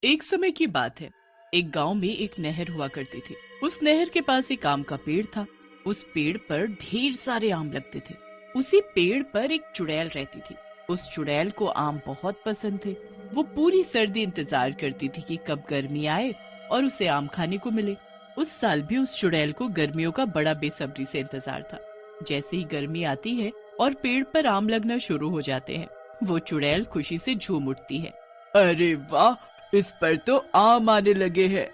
एक समय की बात है। एक गांव में एक नहर हुआ करती थी। उस नहर के पास एक आम का पेड़ था। उस पेड़ पर ढेर सारे आम लगते थे। उसी पेड़ पर एक चुड़ैल रहती थी। उस चुड़ैल को आम बहुत पसंद थे। वो पूरी सर्दी इंतजार करती थी कि कब गर्मी आए और उसे आम खाने को मिले। उस साल भी उस चुड़ैल को गर्मियों का बड़ा बेसब्री से इंतजार था। जैसे ही गर्मी आती है और पेड़ पर आम लगना शुरू हो जाते हैं, वो चुड़ैल खुशी से झूम उठती है। अरे वाह, इस पर तो आम आने लगे हैं।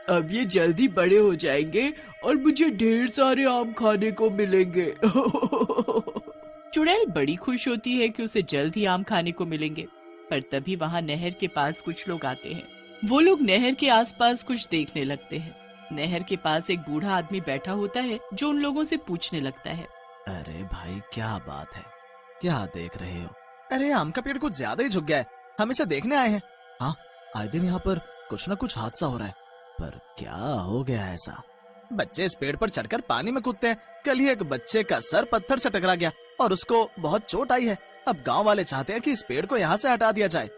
अब ये जल्दी बड़े हो जाएंगे और मुझे ढेर सारे आम खाने को मिलेंगे। चुड़ैल बड़ी खुश होती है कि उसे जल्द ही आम खाने को मिलेंगे। पर तभी वहाँ नहर के पास कुछ लोग आते हैं। वो लोग नहर के आसपास कुछ देखने लगते हैं। नहर के पास एक बूढ़ा आदमी बैठा होता है जो उन लोगों से पूछने लगता है। अरे भाई, क्या बात है? क्या देख रहे हो? अरे, आम का पेड़ कुछ ज्यादा ही झुक गया है। हम इसे देखने आए हैं। हाँ, आए दिन यहाँ पर कुछ न कुछ हादसा हो रहा है, पर क्या हो गया ऐसा? बच्चे इस पेड़ पर चढ़कर पानी में कूदते हैं। कल ही एक बच्चे का सर पत्थर से टकरा गया और उसको बहुत चोट आई है। अब गांव वाले चाहते हैं कि इस पेड़ को यहाँ से हटा दिया जाए,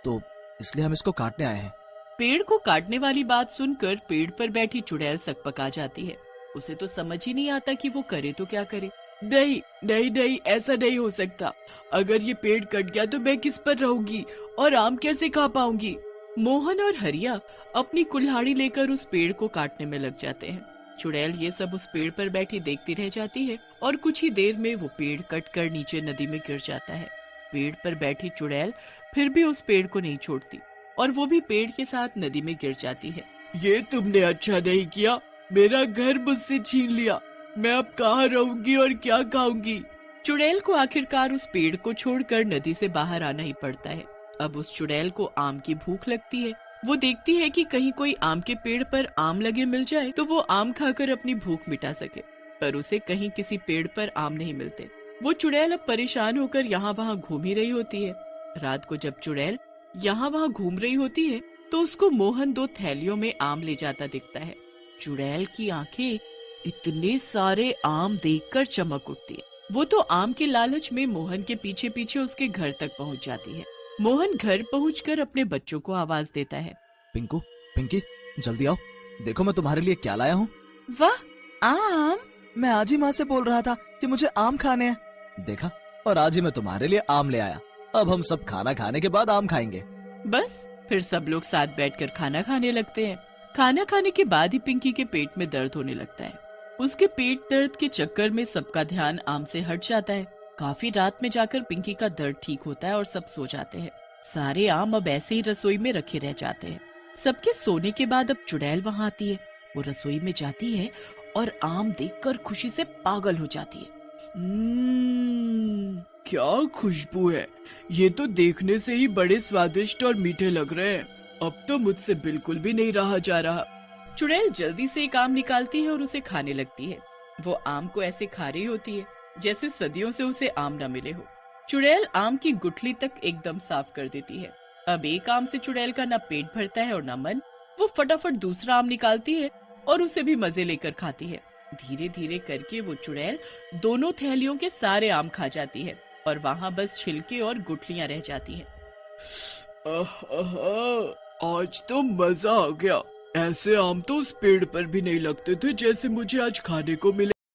तो इसलिए हम इसको काटने आए हैं। पेड़ को काटने वाली बात सुनकर पेड़ पर बैठी चुड़ैल सकपका जाती है। उसे तो समझ ही नहीं आता कि वो करे तो क्या करे। नहीं नहीं नहीं, ऐसा नहीं हो सकता। अगर ये पेड़ कट गया तो मैं किस पर रहूंगी और आम कैसे खा पाऊंगी। मोहन और हरिया अपनी कुल्हाड़ी लेकर उस पेड़ को काटने में लग जाते हैं। चुड़ैल ये सब उस पेड़ पर बैठी देखती रह जाती है और कुछ ही देर में वो पेड़ कट कर नीचे नदी में गिर जाता है। पेड़ पर बैठी चुड़ैल फिर भी उस पेड़ को नहीं छोड़ती और वो भी पेड़ के साथ नदी में गिर जाती है। ये तुमने अच्छा नहीं किया, मेरा घर मुझसे छीन लिया। मैं अब कहाँ रहूंगी और क्या खाऊंगी। चुड़ैल को आखिरकार उस पेड़ को छोड़कर नदी से बाहर आना ही पड़ता है। अब उस चुड़ैल को आम की भूख लगती है। वो देखती है कि कहीं कोई आम के पेड़ पर आम लगे मिल जाए तो वो आम खाकर अपनी भूख मिटा सके, पर उसे कहीं किसी पेड़ पर आम नहीं मिलते। वो चुड़ैल अब परेशान होकर यहाँ वहाँ घूम ही रही होती है। रात को जब चुड़ैल यहाँ वहाँ घूम रही होती है तो उसको मोहन 2 थैलियों में आम ले जाता दिखता है। चुड़ैल की आंखें इतने सारे आम देखकर चमक उठती है। वो तो आम के लालच में मोहन के पीछे पीछे उसके घर तक पहुँच जाती है। मोहन घर पहुंचकर अपने बच्चों को आवाज देता है। पिंकू, पिंकी, जल्दी आओ, देखो मैं तुम्हारे लिए क्या लाया हूँ। वाह, आम! मैं आज ही माँ से बोल रहा था कि मुझे आम खाने हैं। देखा, और आज ही मैं तुम्हारे लिए आम ले आया। अब हम सब खाना खाने के बाद आम खाएंगे। बस फिर सब लोग साथ बैठकर खाना खाने लगते हैं। खाना खाने के बाद ही पिंकी के पेट में दर्द होने लगता है। उसके पेट दर्द के चक्कर में सबका ध्यान आम से हट जाता है। काफी रात में जाकर पिंकी का दर्द ठीक होता है और सब सो जाते हैं। सारे आम अब ऐसे ही रसोई में रखे रह जाते हैं। सबके सोने के बाद अब चुड़ैल वहाँ आती है। वो रसोई में जाती है और आम देखकर खुशी से पागल हो जाती है। क्या खुशबू है। ये तो देखने से ही बड़े स्वादिष्ट और मीठे लग रहे हैं। अब तो मुझसे बिल्कुल भी नहीं रहा जा रहा। चुड़ैल जल्दी से एक आम निकालती है और उसे खाने लगती है। वो आम को ऐसे खा रही होती है जैसे सदियों से उसे आम न मिले हो। चुड़ैल आम की गुठली तक एकदम साफ कर देती है। अब एक आम से चुड़ैल का न पेट भरता है और न मन। वो फटाफट दूसरा आम निकालती है और उसे भी मजे लेकर खाती है। धीरे धीरे करके वो चुड़ैल दोनों थैलियों के सारे आम खा जाती है और वहाँ बस छिलके और गुठलियां रह जाती है। आज तो मजा आ गया। ऐसे आम तो उस पेड़ पर भी नहीं लगते थे जैसे मुझे आज खाने को मिले।